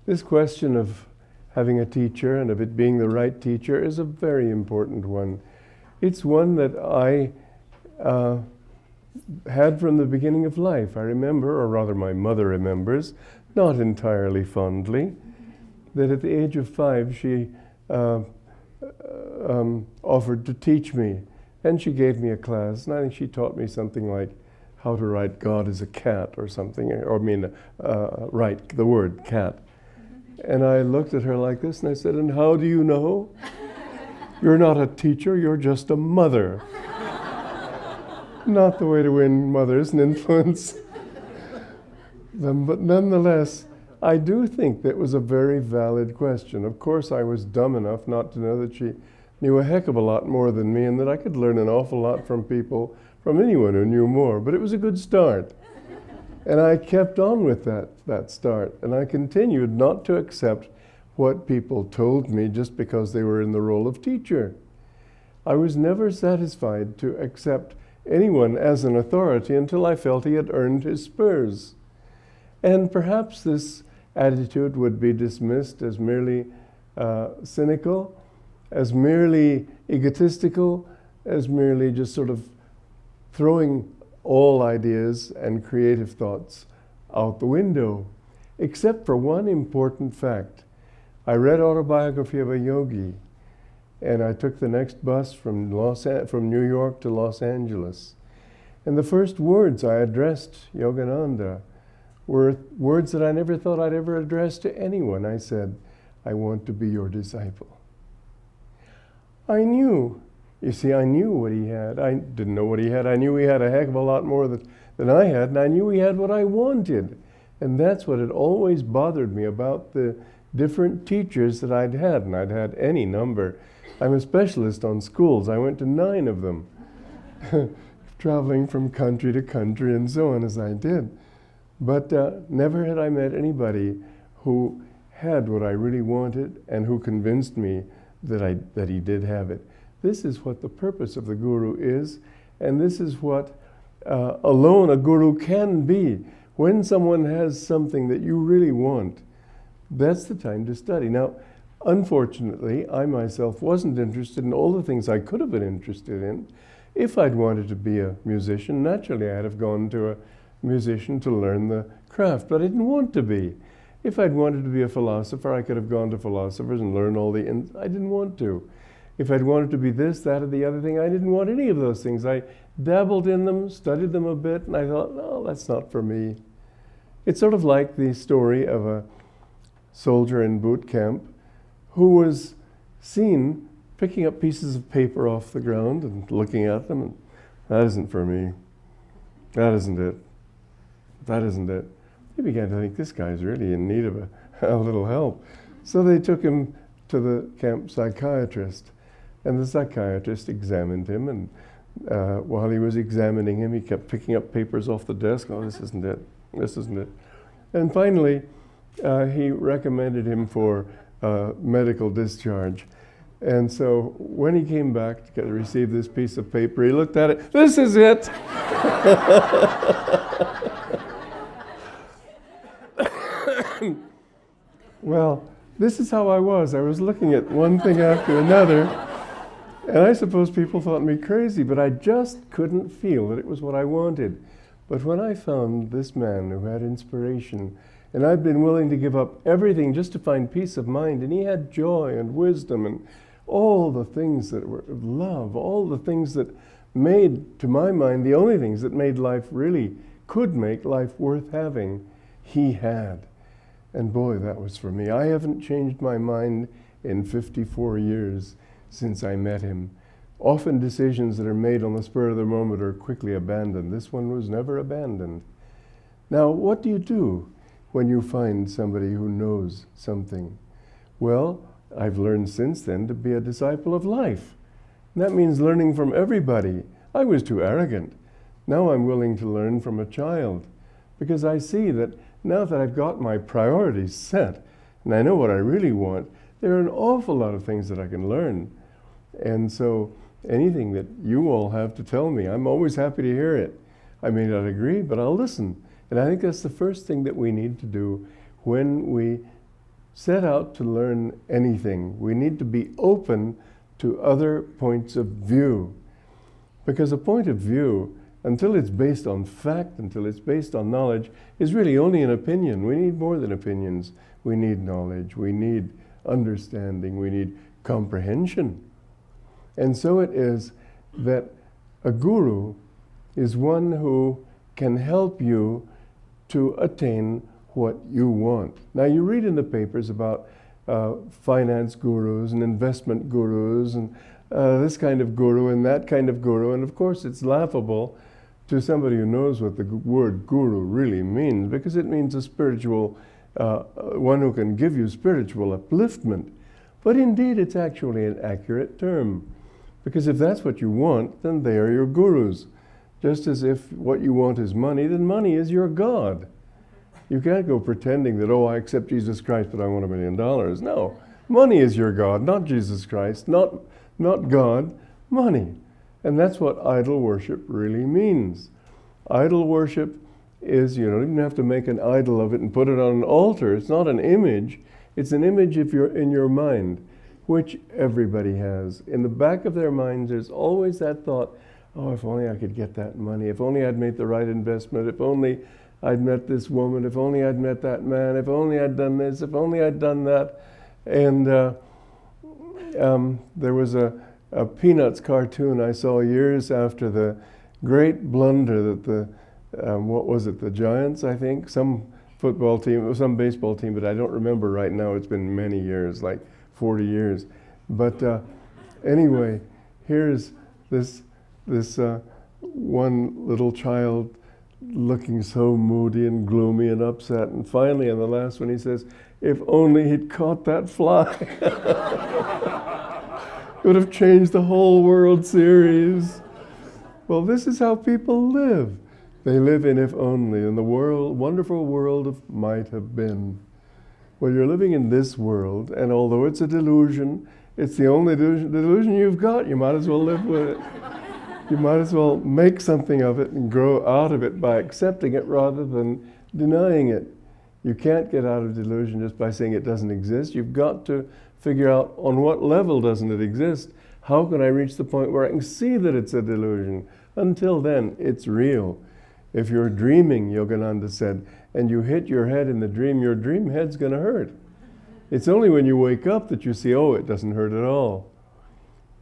This question of having a teacher and of it being the right teacher is a very important one. It's one that I had from the beginning of life. I remember, or rather my mother remembers, not entirely fondly, that at the age of 5 she offered to teach me. And she gave me a class, and I think she taught me something like how to write God as a cat or something, or write the word cat. And I looked at her like this and I said, "And how do you know? You're not a teacher, you're just a mother." Not the way to win mothers and influence them, but nonetheless, I do think that was a very valid question. Of course, I was dumb enough not to know that she knew a heck of a lot more than me and that I could learn an awful lot from people, from anyone who knew more, but it was a good start. And I kept on with that start, and I continued not to accept what people told me just because they were in the role of teacher. I was never satisfied to accept anyone as an authority until I felt he had earned his spurs. And perhaps this attitude would be dismissed as merely cynical, as merely egotistical, as merely just sort of throwing all ideas and creative thoughts out the window, except for one important fact. I read Autobiography of a Yogi, and I took the next bus from New York to Los Angeles. And the first words I addressed Yogananda were words that I never thought I'd ever address to anyone. I said, "I want to be your disciple." I knew. You see, I knew what he had. I didn't know what he had. I knew he had a heck of a lot more than I had, and I knew he had what I wanted. And that's what had always bothered me about the different teachers that I'd had, and I'd had any number. I'm a specialist on schools. I went to 9 of them, traveling from country to country and so on as I did. But never had I met anybody who had what I really wanted and who convinced me that he did have it. This is what the purpose of the guru is, and this is what alone a guru can be. When someone has something that you really want, that's the time to study. Now, unfortunately, I myself wasn't interested in all the things I could have been interested in. If I'd wanted to be a musician, naturally I'd have gone to a musician to learn the craft, but I didn't want to be. If I'd wanted to be a philosopher, I could have gone to philosophers and learned all the I didn't want to. If I'd wanted to be this, that, or the other thing, I didn't want any of those things. I dabbled in them, studied them a bit, and I thought, no, that's not for me. It's sort of like the story of a soldier in boot camp who was seen picking up pieces of paper off the ground and looking at them, and that isn't for me. That isn't it. That isn't it. They began to think, this guy's really in need of a little help. So they took him to the camp psychiatrist. And the psychiatrist examined him, and while he was examining him, he kept picking up papers off the desk. Oh, this isn't it. This isn't it. And finally, he recommended him for medical discharge. And so when he came back to receive this piece of paper, he looked at it. This is it. Well, this is how I was. I was looking at one thing after another. And I suppose people thought me crazy, but I just couldn't feel that it was what I wanted. But when I found this man who had inspiration, and I'd been willing to give up everything just to find peace of mind, and he had joy and wisdom and all the things that were love, all the things that made, to my mind, the only things that made life really, could make life worth having, he had. And boy, that was for me. I haven't changed my mind in 54 years. Since I met him. Often decisions that are made on the spur of the moment are quickly abandoned. This one was never abandoned. Now, what do you do when you find somebody who knows something? Well, I've learned since then to be a disciple of life. And that means learning from everybody. I was too arrogant. Now I'm willing to learn from a child, because I see that now that I've got my priorities set, and I know what I really want, there are an awful lot of things that I can learn. And so anything that you all have to tell me, I'm always happy to hear it. I may not agree, but I'll listen. And I think that's the first thing that we need to do when we set out to learn anything. We need to be open to other points of view. Because a point of view, until it's based on fact, until it's based on knowledge, is really only an opinion. We need more than opinions. We need knowledge, we need understanding, we need comprehension. And so it is that a guru is one who can help you to attain what you want. Now you read in the papers about finance gurus and investment gurus and this kind of guru and that kind of guru, and of course it's laughable to somebody who knows what the word guru really means, because it means a spiritual, one who can give you spiritual upliftment. But indeed it's actually an accurate term, because if that's what you want, then they are your gurus. Just as if what you want is money, then money is your God. You can't go pretending that, oh, I accept Jesus Christ, but I want $1 million. No, money is your God, not Jesus Christ, not God, money. And that's what idol worship really means. Idol worship is, you don't even have to make an idol of it and put it on an altar. It's not an image. It's an image if you're in your mind, which everybody has. In the back of their minds, there's always that thought, oh, if only I could get that money, if only I'd made the right investment, if only I'd met this woman, if only I'd met that man, if only I'd done this, if only I'd done that. And there was a Peanuts cartoon I saw years after the great blunder that the, what was it, the Giants, I think, some football team, it was some baseball team, but I don't remember right now. It's been many years, like 40 years. But anyway, here's this one little child looking so moody and gloomy and upset, and finally on the last one he says, if only he'd caught that fly. It would have changed the whole World Series. Well, this is how people live. They live in if only, in the world, wonderful world of might have been. Well, you're living in this world, and although it's a delusion, it's the only delusion you've got. You might as well live with it. You might as well make something of it and grow out of it by accepting it rather than denying it. You can't get out of delusion just by saying it doesn't exist. You've got to figure out on what level doesn't it exist. How can I reach the point where I can see that it's a delusion? Until then, it's real. If you're dreaming, Yogananda said, and you hit your head in the dream, your dream head's going to hurt. It's only when you wake up that you see, oh, it doesn't hurt at all.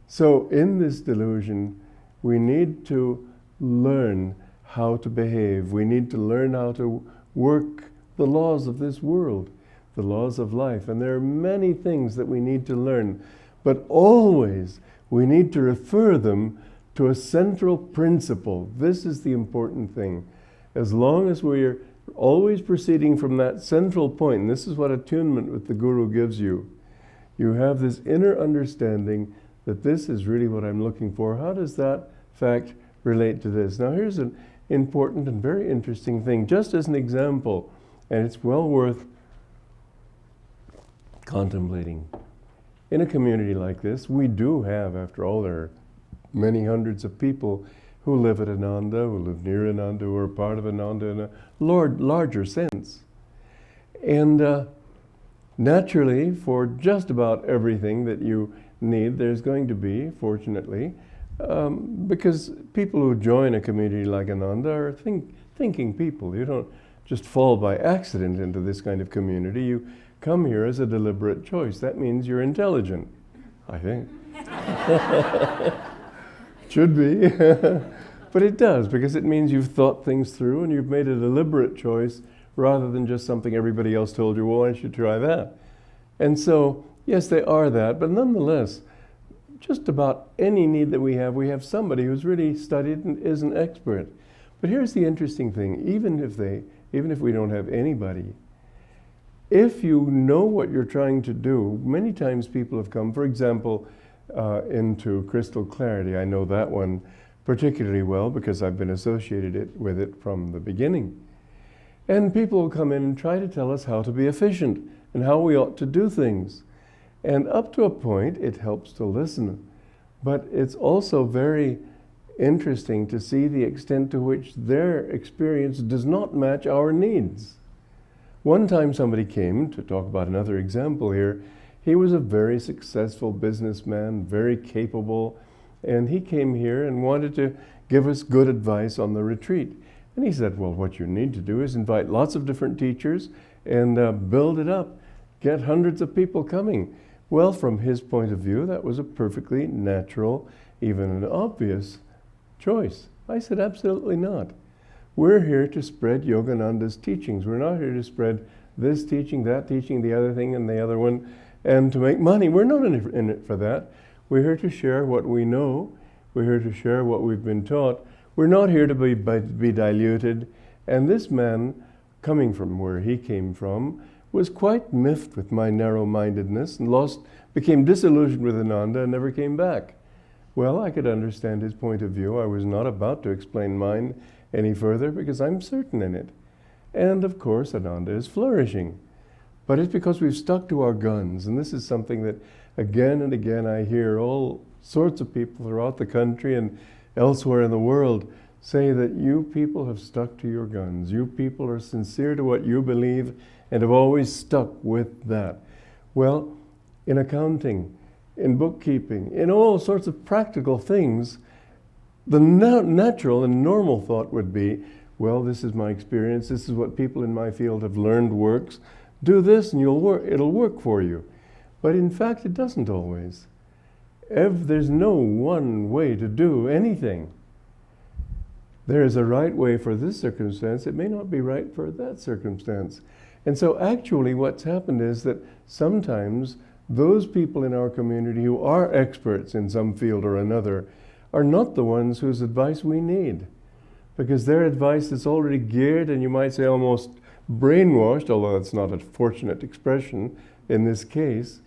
So in this delusion, we need to learn how to behave. We need to learn how to work the laws of this world, the laws of life. And there are many things that we need to learn, but always we need to refer them to a central principle. This is the important thing. As long as we're always proceeding from that central point, and this is what attunement with the Guru gives you, you have this inner understanding that this is really what I'm looking for. How does that fact relate to this? Now here's an important and very interesting thing, just as an example, and it's well worth contemplating. In a community like this, we do have, after all, there are many hundreds of people who live at Ananda, who live near Ananda, who are part of Ananda in a larger sense. And naturally, for just about everything that you need, there's going to be, fortunately, because people who join a community like Ananda are thinking people. You don't just fall by accident into this kind of community. You come here as a deliberate choice. That means you're intelligent, I think. Should be. But it does, because it means you've thought things through and you've made a deliberate choice rather than just something everybody else told you, well, why don't you try that? And so, yes, they are that, but nonetheless, just about any need that we have somebody who's really studied and is an expert. But here's the interesting thing, even if we don't have anybody, if you know what you're trying to do, many times people have come, for example, into crystal clarity. I know that one particularly well because I've been associated with it from the beginning. And people will come in and try to tell us how to be efficient and how we ought to do things. And up to a point, it helps to listen. But it's also very interesting to see the extent to which their experience does not match our needs. One time somebody came to talk about another example here. He was a very successful businessman, very capable, and he came here and wanted to give us good advice on the retreat. And he said, well, what you need to do is invite lots of different teachers and build it up. Get hundreds of people coming. Well, from his point of view, that was a perfectly natural, even an obvious choice. I said, absolutely not. We're here to spread Yogananda's teachings. We're not here to spread this teaching, that teaching, the other thing, and the other one, and to make money. We're not in it for that. We're here to share what we know. We're here to share what we've been taught. We're not here to be diluted. And this man, coming from where he came from, was quite miffed with my narrow-mindedness and became disillusioned with Ananda and never came back. Well, I could understand his point of view. I was not about to explain mine any further because I'm certain in it. And of course, Ananda is flourishing. But it's because we've stuck to our guns. And this is something that again and again I hear all sorts of people throughout the country and elsewhere in the world say that you people have stuck to your guns. You people are sincere to what you believe and have always stuck with that. Well, in accounting, in bookkeeping, in all sorts of practical things, the natural and normal thought would be, well, this is my experience, this is what people in my field have learned works, do this and it'll work for you. But in fact, it doesn't always. There's no one way to do anything. There is a right way for this circumstance, it may not be right for that circumstance. And so actually what's happened is that sometimes those people in our community who are experts in some field or another are not the ones whose advice we need. Because their advice is already geared and you might say almost brainwashed, although that's not a fortunate expression in this case,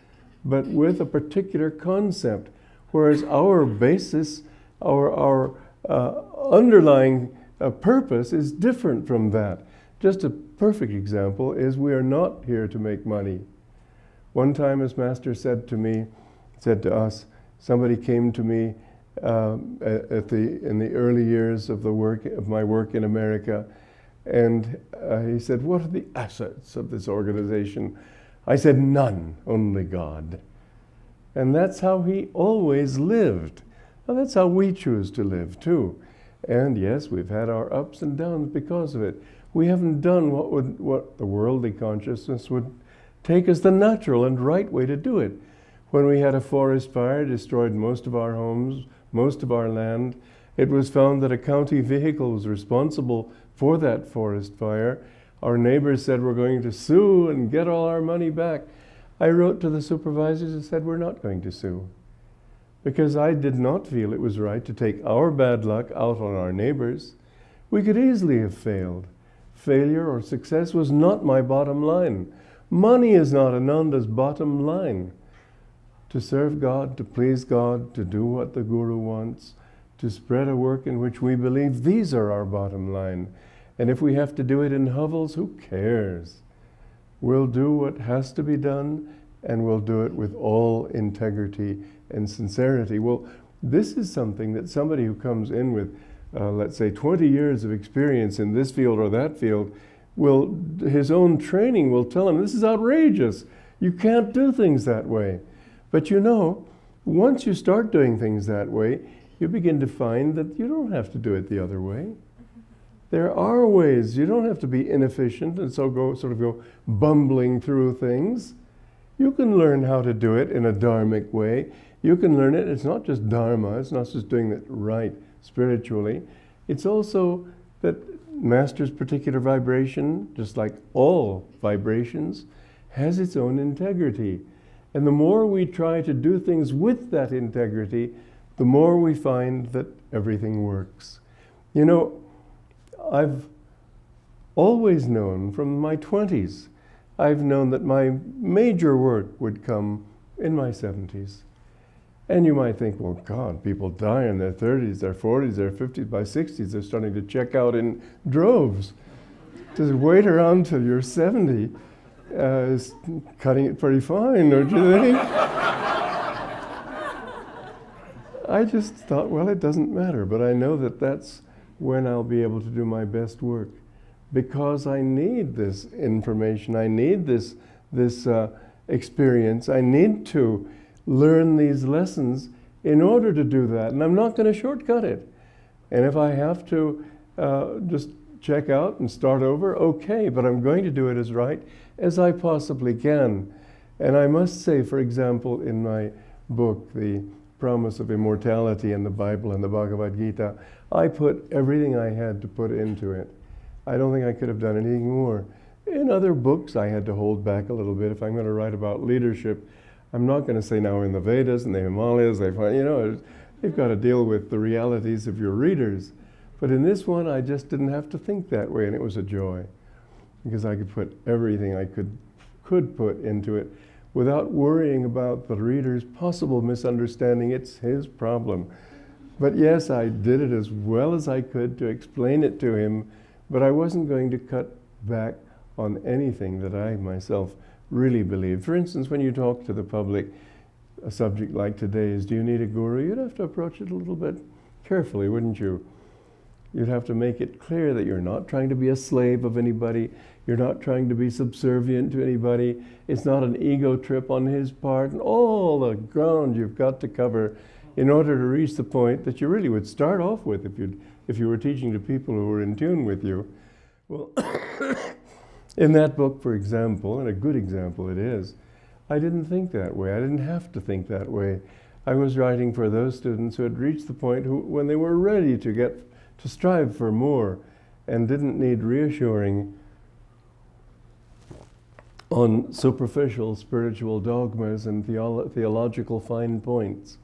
but with a particular concept. Whereas our basis, our underlying purpose is different from that. Just a perfect example is we are not here to make money. One time his master said to us, somebody came to me in the early years of my work in America, and he said, what are the assets of this organization? I said, none, only God. And that's how he always lived. Now that's how we choose to live too. And yes, we've had our ups and downs because of it. We haven't done what the worldly consciousness would take as the natural and right way to do it. When we had a forest fire, destroyed most of our homes, most of our land, it was found that a county vehicle was responsible for that forest fire. Our neighbors said, we're going to sue and get all our money back. I wrote to the supervisors and said, we're not going to sue. Because I did not feel it was right to take our bad luck out on our neighbors. We could easily have failed. Failure or success was not my bottom line. Money is not Ananda's bottom line. To serve God, to please God, to do what the Guru wants, to spread a work in which we believe, these are our bottom line. And if we have to do it in hovels, who cares? We'll do what has to be done, and we'll do it with all integrity and sincerity. Well, this is something that somebody who comes in with, let's say, 20 years of experience in this field or that field, his own training will tell him, this is outrageous. You can't do things that way. But you know, once you start doing things that way, you begin to find that you don't have to do it the other way. There are ways. You don't have to be inefficient and so go bumbling through things. You can learn how to do it in a dharmic way. You can learn it. It's not just dharma. It's not just doing it right spiritually. It's also that Master's particular vibration, just like all vibrations, has its own integrity. And the more we try to do things with that integrity, the more we find that everything works. You know, I've always known from my 20s, I've known that my major work would come in my 70s. And you might think, well, God, people die in their 30s, their 40s, their 50s, by 60s, they're starting to check out in droves. To wait around till you're 70 is cutting it pretty fine, don't you think? I just thought, well, it doesn't matter, but I know that that's when I'll be able to do my best work. because I need this information. I need this experience. I need to learn these lessons in order to do that. And I'm not going to shortcut it. And if I have to just check out and start over, okay, but I'm going to do it as right as I possibly can. And I must say, for example, in my book, The Promise of Immortality in the Bible and the Bhagavad Gita, I put everything I had to put into it. I don't think I could have done anything more. In other books, I had to hold back a little bit. If I'm going to write about leadership, I'm not going to say now in the Vedas and the Himalayas, you've got to deal with the realities of your readers. But in this one, I just didn't have to think that way, and it was a joy, because I could put everything I could put into it without worrying about the reader's possible misunderstanding. It's his problem. But yes, I did it as well as I could to explain it to him, but I wasn't going to cut back on anything that I myself really believed. For instance, when you talk to the public, a subject like today's, do you need a guru? You'd have to approach it a little bit carefully, wouldn't you? You'd have to make it clear that you're not trying to be a slave of anybody. You're not trying to be subservient to anybody. It's not an ego trip on his part, and all the ground you've got to cover in order to reach the point that you really would start off with if you were teaching to people who were in tune with you. Well, in that book, for example, and a good example it is, I didn't think that way. I didn't have to think that way. I was writing for those students who had reached the point when they were ready to strive for more and didn't need reassuring on superficial spiritual dogmas and theological fine points.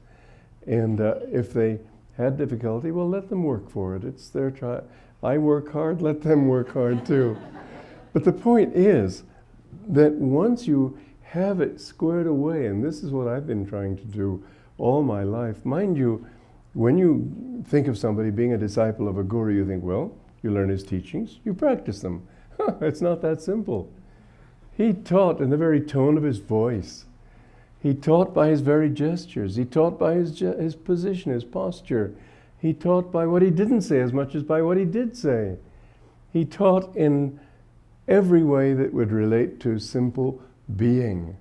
And if they had difficulty, well, let them work for it. It's their try. I work hard, let them work hard too. But the point is that once you have it squared away, and this is what I've been trying to do all my life. Mind you, when you think of somebody being a disciple of a guru, you think, well, you learn his teachings, you practice them. It's not that simple. He taught in the very tone of his voice. He taught by his very gestures. He taught by his position, his posture. He taught by what he didn't say as much as by what he did say. He taught in every way that would relate to simple being.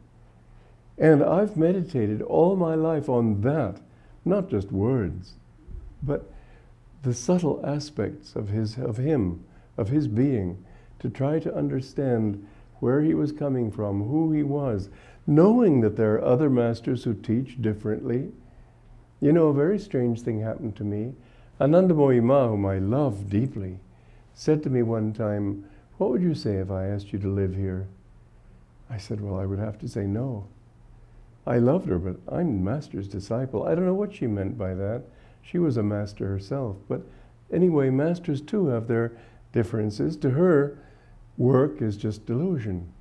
And I've meditated all my life on that, not just words, but the subtle aspects of his being, to try to understand where he was coming from, who he was, knowing that there are other masters who teach differently. You know, a very strange thing happened to me. Anandamayi Ma, whom I love deeply, said to me one time, "What would you say if I asked you to live here?" I said, well, I would have to say no. I loved her, but I'm Master's disciple. I don't know what she meant by that. She was a master herself. But anyway, masters too have their differences. To her, work is just delusion.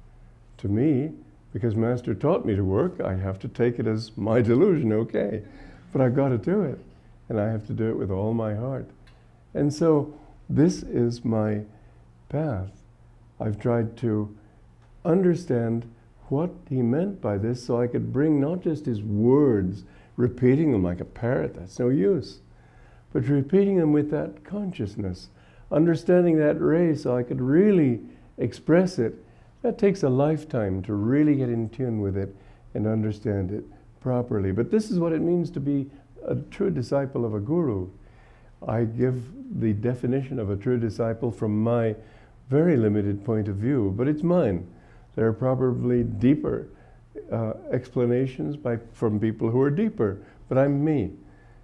To me, because Master taught me to work, I have to take it as my delusion, okay. But I've got to do it. And I have to do it with all my heart. And so this is my path. I've tried to understand what he meant by this so I could bring not just his words, repeating them like a parrot, that's no use, but repeating them with that consciousness, understanding that ray so I could really express it. That takes a lifetime to really get in tune with it and understand it properly. But this is what it means to be a true disciple of a guru. I give the definition of a true disciple from my very limited point of view, but it's mine. There are probably deeper explanations from people who are deeper, but I'm me.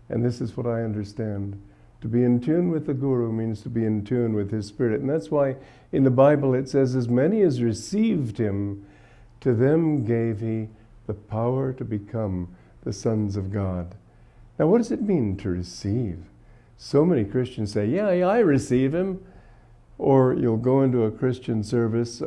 And this is what I understand. To be in tune with the Guru means to be in tune with his spirit. And that's why in the Bible it says, as many as received him, to them gave he the power to become the sons of God. Now what does it mean to receive? So many Christians say, yeah, I receive him. Or you'll go into a Christian service,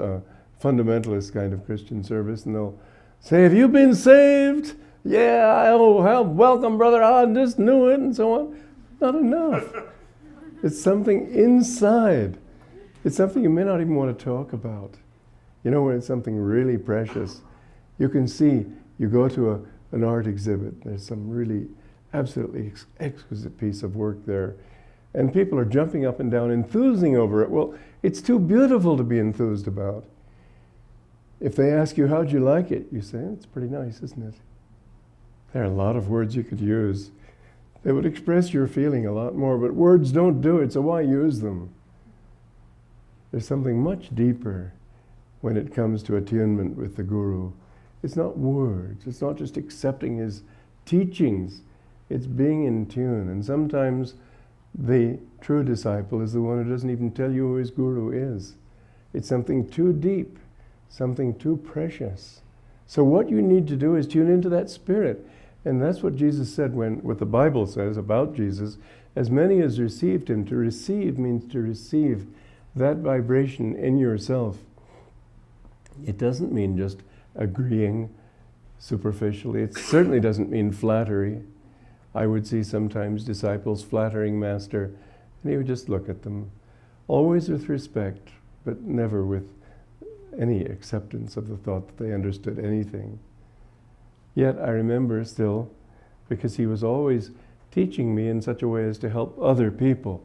fundamentalist kind of Christian service, and they'll say, have you been saved? Yeah, oh, welcome, brother, I just knew it, and so on. Not enough. It's something inside. It's something you may not even want to talk about. You know, when it's something really precious, you can see, you go to an art exhibit, there's some really absolutely exquisite piece of work there. And people are jumping up and down, enthusing over it. Well, it's too beautiful to be enthused about. If they ask you, how'd you like it? You say, it's pretty nice, isn't it? There are a lot of words you could use. They would express your feeling a lot more, but words don't do it, so why use them? There's something much deeper when it comes to attunement with the Guru. It's not words, it's not just accepting his teachings, it's being in tune. And sometimes the true disciple is the one who doesn't even tell you who his Guru is. It's something too deep, something too precious. So what you need to do is tune into that spirit. And that's what Jesus said what the Bible says about Jesus. As many as received him, to receive means to receive that vibration in yourself. It doesn't mean just agreeing superficially. It certainly doesn't mean flattery. I would see sometimes disciples flattering Master, and he would just look at them, always with respect, but never with any acceptance of the thought that they understood anything. Yet I remember still, because he was always teaching me in such a way as to help other people.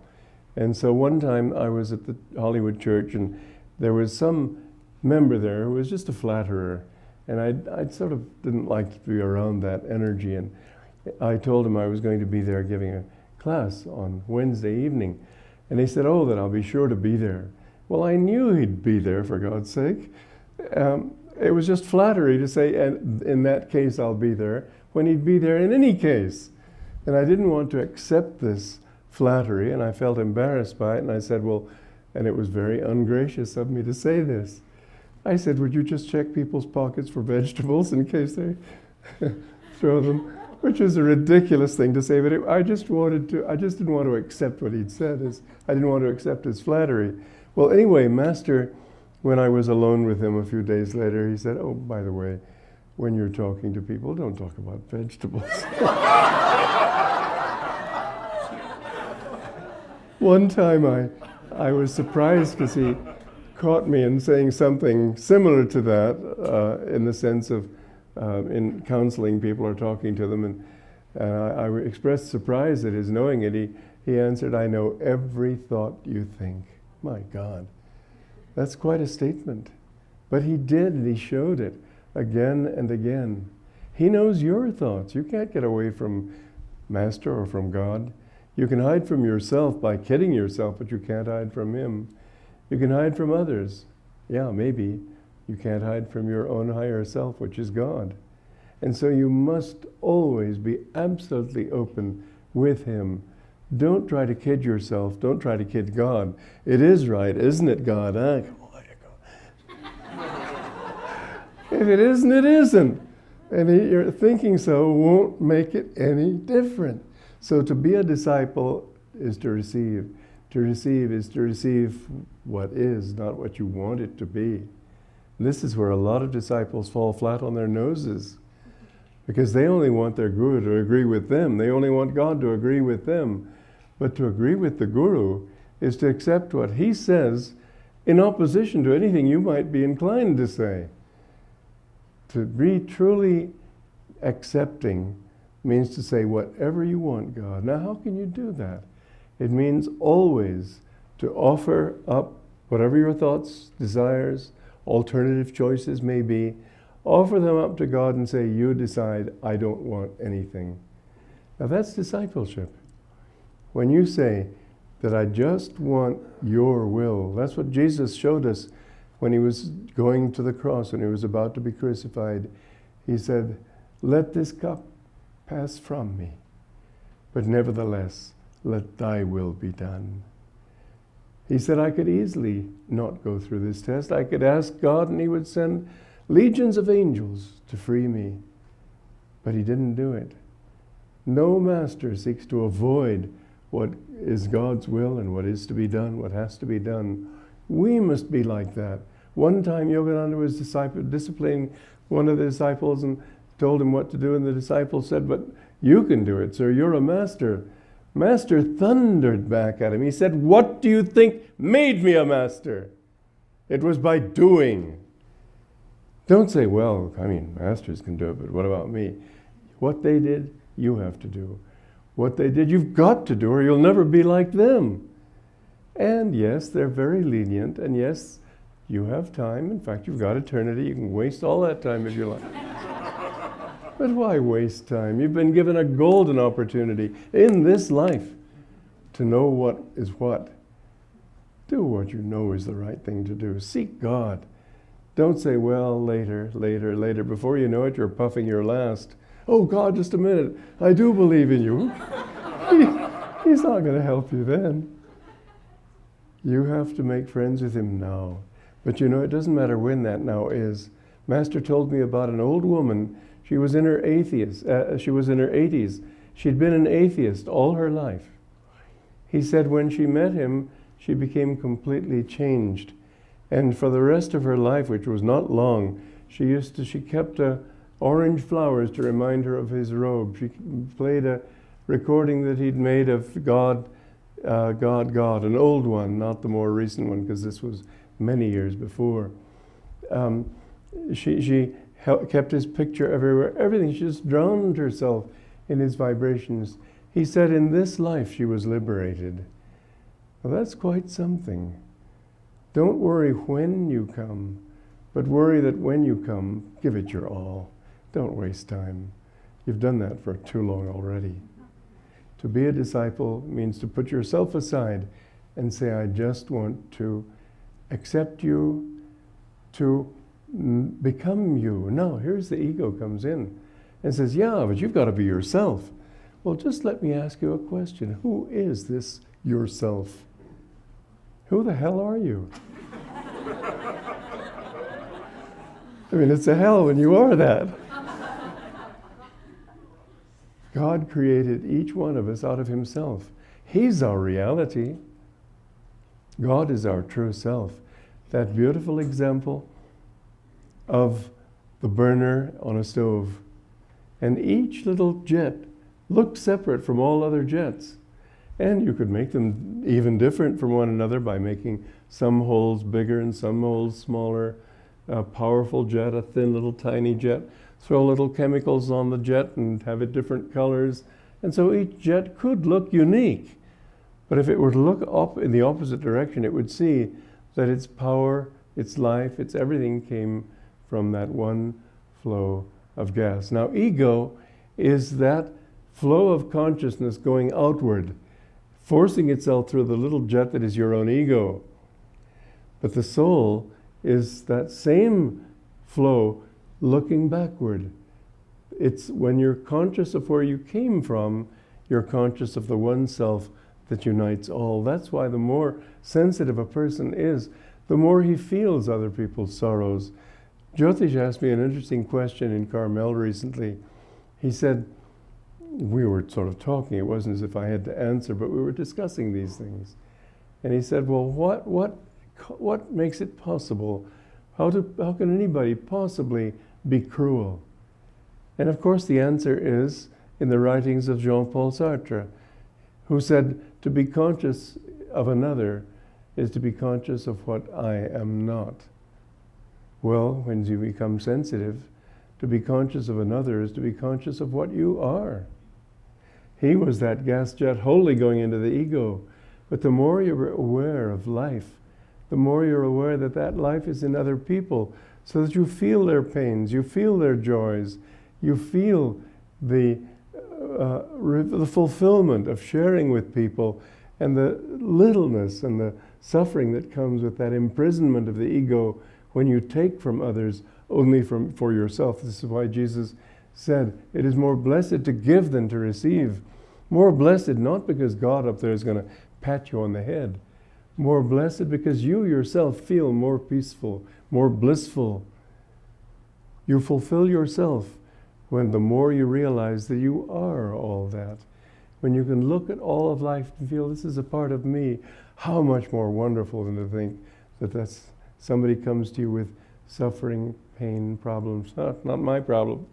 And so one time I was at the Hollywood church, and there was some member there who was just a flatterer. And I sort of didn't like to be around that energy. And I told him I was going to be there giving a class on Wednesday evening. And he said, oh, then I'll be sure to be there. Well, I knew he'd be there, for God's sake. It was just flattery to say, and in that case I'll be there, when he'd be there in any case. And I didn't want to accept this flattery, and I felt embarrassed by it, and I said, well, and it was very ungracious of me to say this. I said, would you just check people's pockets for vegetables in case they throw them? Which is a ridiculous thing to say, but I just didn't want to accept what he'd said. I didn't want to accept his flattery. Well, anyway, Master, when I was alone with him a few days later, he said, oh, by the way, when you're talking to people, don't talk about vegetables. One time I was surprised because he caught me in saying something similar to that, in the sense of in counseling people or talking to them, and I expressed surprise at his knowing it. He answered, I know every thought you think. My God, that's quite a statement. But he did, and he showed it again and again. He knows your thoughts. You can't get away from Master or from God. You can hide from yourself by kidding yourself, but you can't hide from him. You can hide from others. Yeah, maybe. You can't hide from your own higher self, which is God. And so you must always be absolutely open with him. Don't try to kid yourself. Don't try to kid God. It is right, isn't it, God? Come on, if it isn't, it isn't. And you're thinking so won't make it any different. So to be a disciple is to receive. To receive is to receive what is, not what you want it to be. This is where a lot of disciples fall flat on their noses, because they only want their Guru to agree with them. They only want God to agree with them. But to agree with the Guru is to accept what he says in opposition to anything you might be inclined to say. To be truly accepting means to say whatever you want, God. Now, how can you do that? It means always to offer up whatever your thoughts, desires, alternative choices may be, offer them up to God and say, you decide, I don't want anything. Now that's discipleship. When you say that I just want your will, that's what Jesus showed us when he was going to the cross, when he was about to be crucified. He said, let this cup pass from me, but nevertheless, let thy will be done. He said I could easily not go through this test. I could ask God and he would send legions of angels to free me. But he didn't do it. No master seeks to avoid what is God's will and what is to be done, what has to be done. We must be like that. One time Yogananda was disciplining one of the disciples and told him what to do, and the disciple said, but you can do it, sir, you're a master. Master thundered back at him. He said, what do you think made me a master? It was by doing. Don't say, well, I mean, masters can do it, but what about me? What they did, you have to do. what they did. You've got to do, or you'll never be like them. And yes, they're very lenient, and yes, you have time. In fact, you've got eternity. You can waste all that time if you like. But why waste time? You've been given a golden opportunity in this life to know what is what. Do what you know is the right thing to do. Seek God. Don't say, well, later, later, later. Before you know it, you're puffing your last. Oh, God, just a minute. I do believe in you. He's not going to help you then. You have to make friends with him now. But you know, it doesn't matter when that now is. Master told me about an old woman. She was in her 80s. She'd been an atheist all her life. He said when she met him, she became completely changed. And for the rest of her life, which was not long, she kept orange flowers to remind her of his robe. She played a recording that he'd made of God, God, God, an old one, not the more recent one, because this was many years before. She kept his picture everywhere, everything. She just drowned herself in his vibrations. He said in this life she was liberated. Well, that's quite something. Don't worry when you come, but worry that when you come, give it your all. Don't waste time. You've done that for too long already. To be a disciple means to put yourself aside and say, I just want to accept you, to become you. No, here's the ego comes in and says, yeah, but you've got to be yourself. Well, just let me ask you a question. Who is this yourself? Who the hell are you? I mean, it's a hell when you are that. God created each one of us out of himself. He's our reality. God is our true self. That beautiful example of the burner on a stove. And each little jet looked separate from all other jets. And you could make them even different from one another by making some holes bigger and some holes smaller. A powerful jet, a thin little tiny jet. Throw little chemicals on the jet and have it different colors. And so each jet could look unique. But if it were to look up in the opposite direction, it would see that its power, its life, its everything came from that one flow of gas. Now, ego is that flow of consciousness going outward, forcing itself through the little jet that is your own ego. But the soul is that same flow looking backward. It's when you're conscious of where you came from, you're conscious of the one self that unites all. That's why the more sensitive a person is, the more he feels other people's sorrows. Jyotish asked me an interesting question in Carmel recently. He said, we were sort of talking, it wasn't as if I had to answer, but we were discussing these things. And he said, well, what makes it possible? How can anybody possibly be cruel? And of course the answer is in the writings of Jean-Paul Sartre, who said, to be conscious of another is to be conscious of what I am not. Well, when you become sensitive, to be conscious of another is to be conscious of what you are. He was that gas jet wholly going into the ego. But the more you're aware of life, the more you're aware that that life is in other people, so that you feel their pains, you feel their joys, you feel the fulfillment of sharing with people, and the littleness and the suffering that comes with that imprisonment of the ego when you take from others only for yourself. This is why Jesus said, it is more blessed to give than to receive. More blessed not because God up there is going to pat you on the head. More blessed because you yourself feel more peaceful, more blissful. You fulfill yourself when the more you realize that you are all that. When you can look at all of life and feel this is a part of me, how much more wonderful than to think that somebody comes to you with suffering, pain, problems. Not my problem.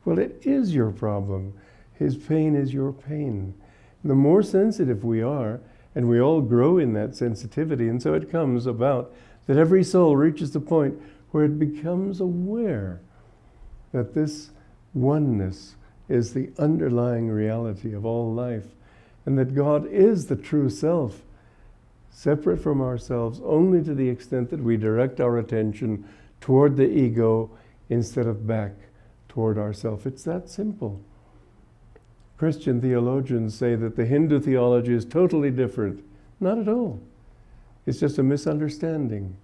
Well, it is your problem. His pain is your pain. The more sensitive we are, and we all grow in that sensitivity, and so it comes about that every soul reaches the point where it becomes aware that this oneness is the underlying reality of all life, and that God is the true self, separate from ourselves only to the extent that we direct our attention toward the ego instead of back toward ourself. It's that simple. Christian theologians say that the Hindu theology is totally different. Not at all. It's just a misunderstanding.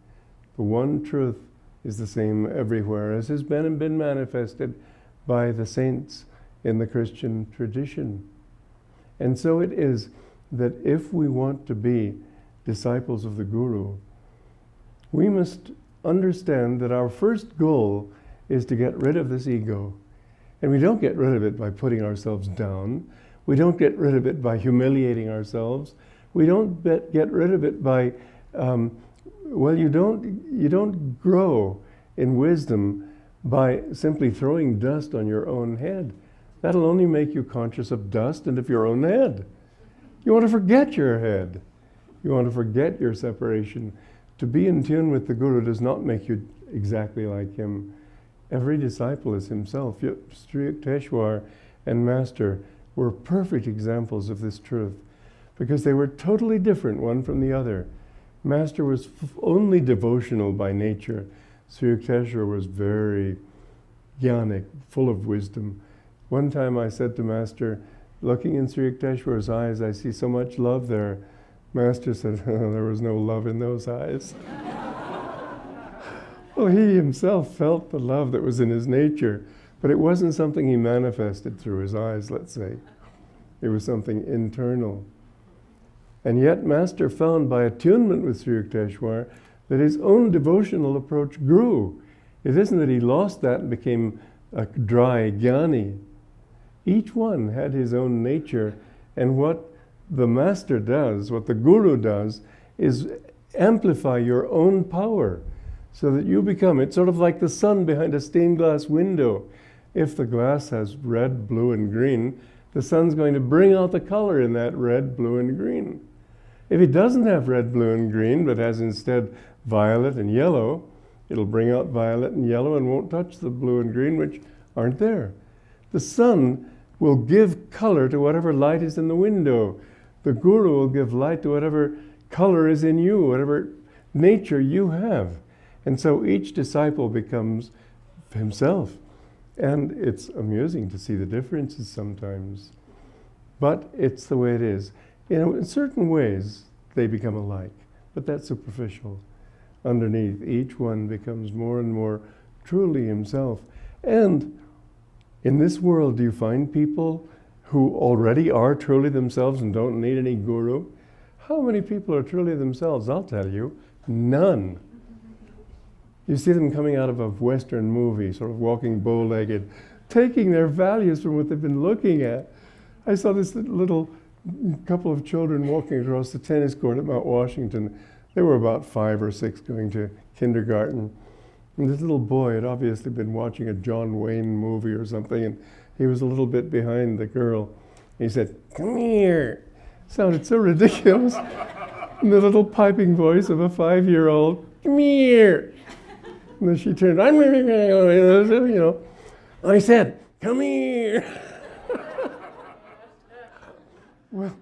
The one truth is the same everywhere, as has been manifested by the saints in the Christian tradition. And so it is that if we want to be disciples of the Guru, we must understand that our first goal is to get rid of this ego. And we don't get rid of it by putting ourselves down. We don't get rid of it by humiliating ourselves. We don't get rid of it by, you don't grow in wisdom by simply throwing dust on your own head. That'll only make you conscious of dust and of your own head. You want to forget your head. You want to forget your separation. To be in tune with the Guru does not make you exactly like him. Every disciple is himself. Sri Yukteswar and Master were perfect examples of this truth because they were totally different one from the other. Master was only devotional by nature. Sri Yukteswar was very jnanic, full of wisdom. One time I said to Master, looking in Sri Yukteswar's eyes, I see so much love there. Master said, oh, there was no love in those eyes. Well, he himself felt the love that was in his nature, but it wasn't something he manifested through his eyes, let's say. It was something internal. And yet Master found by attunement with Sri Yukteswar that his own devotional approach grew. It isn't that he lost that and became a dry jnani. Each one had his own nature, and what the Master does, what the Guru does, is amplify your own power so that you become, it's sort of like the sun behind a stained glass window. If the glass has red, blue, and green, the sun's going to bring out the color in that red, blue, and green. If it doesn't have red, blue, and green, but has instead violet and yellow, it'll bring out violet and yellow and won't touch the blue and green, which aren't there. The sun will give color to whatever light is in the window. The Guru will give light to whatever color is in you, whatever nature you have. And so each disciple becomes himself. And it's amusing to see the differences sometimes. But it's the way it is. In certain ways, they become alike. But that's superficial. Underneath, each one becomes more and more truly himself. And in this world, do you find people who already are truly themselves and don't need any guru? How many people are truly themselves? I'll tell you, none. You see them coming out of a Western movie, sort of walking bow-legged, taking their values from what they've been looking at. I saw this little couple of children walking across the tennis court at Mount Washington. They were about 5 or 6 going to kindergarten. And this little boy had obviously been watching a John Wayne movie or something, and he was a little bit behind the girl. He said, "Come here." Sounded so ridiculous. In the little piping voice of a 5-year-old, "Come here." And then she turned, I said, "Come here." Well,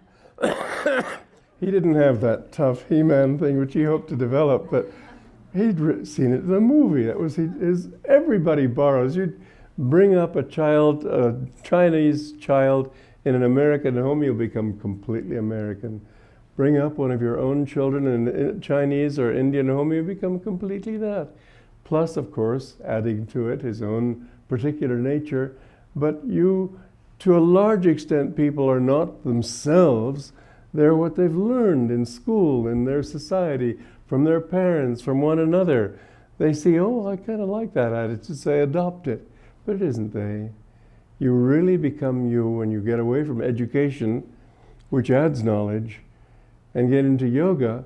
he didn't have that tough He-Man thing which he hoped to develop, but he'd seen it in a movie. That was everybody borrows. You'd bring up a child, a Chinese child in an American home, you'll become completely American. Bring up one of your own children in a Chinese or Indian home, you become completely that. Plus, of course, adding to it his own particular nature. But you, to a large extent, people are not themselves. They're what they've learned in school, in their society, from their parents, from one another. They see, oh, I kind of like that attitude, so they adopt it. But it isn't they. You really become you when you get away from education, which adds knowledge, and get into yoga,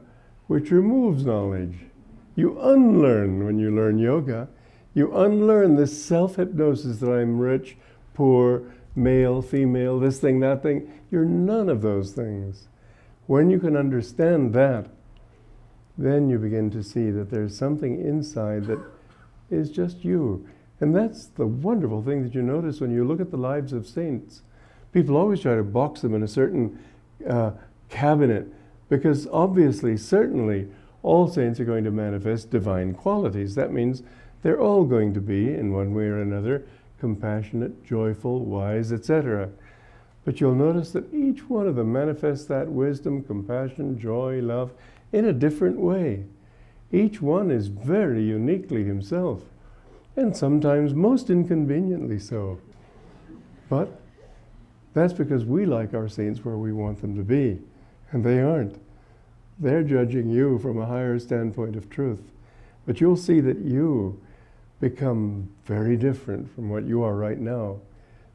which removes knowledge. You unlearn when you learn yoga. You unlearn this self-hypnosis that I'm rich, poor, male, female, this thing, that thing. You're none of those things. When you can understand that, then you begin to see that there's something inside that is just you. And that's the wonderful thing that you notice when you look at the lives of saints. People always try to box them in a certain cabinet, because obviously, certainly, all saints are going to manifest divine qualities. That means they're all going to be, in one way or another, compassionate, joyful, wise, etc. But you'll notice that each one of them manifests that wisdom, compassion, joy, love in a different way. Each one is very uniquely himself, and sometimes most inconveniently so. But that's because we like our saints where we want them to be, and they aren't. They're judging you from a higher standpoint of truth. But you'll see that you become very different from what you are right now.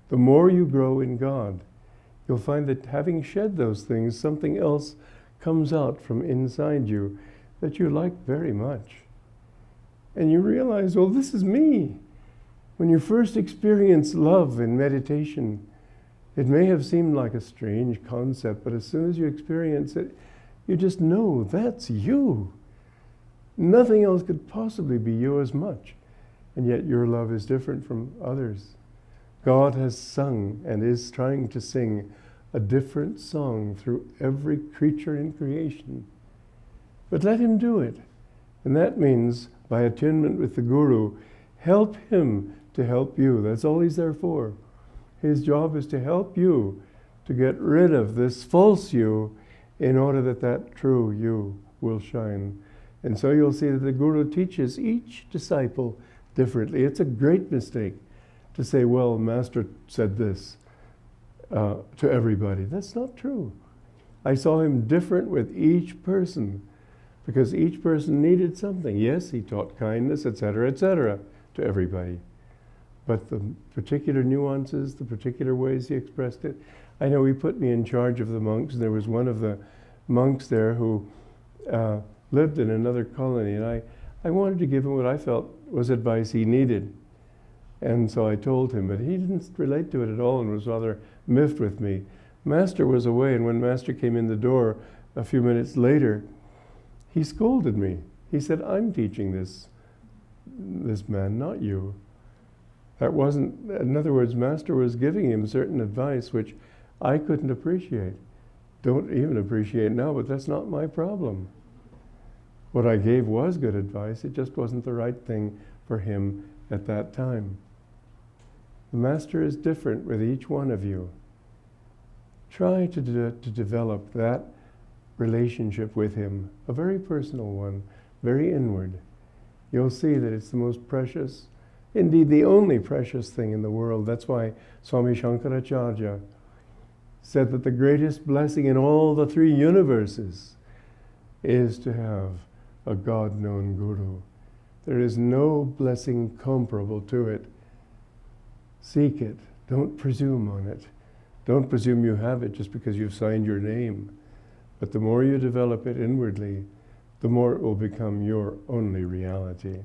The more you grow in God, you'll find that having shed those things, something else comes out from inside you that you like very much. And you realize, well, this is me. When you first experience love in meditation, it may have seemed like a strange concept, but as soon as you experience it, you just know that's you. Nothing else could possibly be you as much. And yet your love is different from others. God has sung and is trying to sing a different song through every creature in creation. But let him do it. And that means, by attunement with the Guru, help him to help you. That's all he's there for. His job is to help you to get rid of this false you in order that that true you will shine. And so you'll see that the Guru teaches each disciple differently. It's a great mistake to say, well, Master said this to everybody. That's not true. I saw him different with each person, because each person needed something. Yes, he taught kindness, etc., to everybody. But the particular nuances, the particular ways he expressed it. I know he put me in charge of the monks, and there was one of the monks there who lived in another colony, and I wanted to give him what I felt was advice he needed. And so I told him, but he didn't relate to it at all and was rather miffed with me. Master was away, and when Master came in the door a few minutes later, he scolded me. He said, I'm teaching this man, not you. That wasn't, in other words, Master was giving him certain advice which I couldn't appreciate. Don't even appreciate now, but that's not my problem. What I gave was good advice, it just wasn't the right thing for him at that time. The Master is different with each one of you. Try to develop that relationship with him, a very personal one, very inward. You'll see that it's the most precious, indeed the only precious thing in the world. That's why Swami Shankaracharya said that the greatest blessing in all the three universes is to have a God-known Guru. There is no blessing comparable to it. Seek it. Don't presume on it. Don't presume you have it just because you've signed your name. But the more you develop it inwardly, the more it will become your only reality.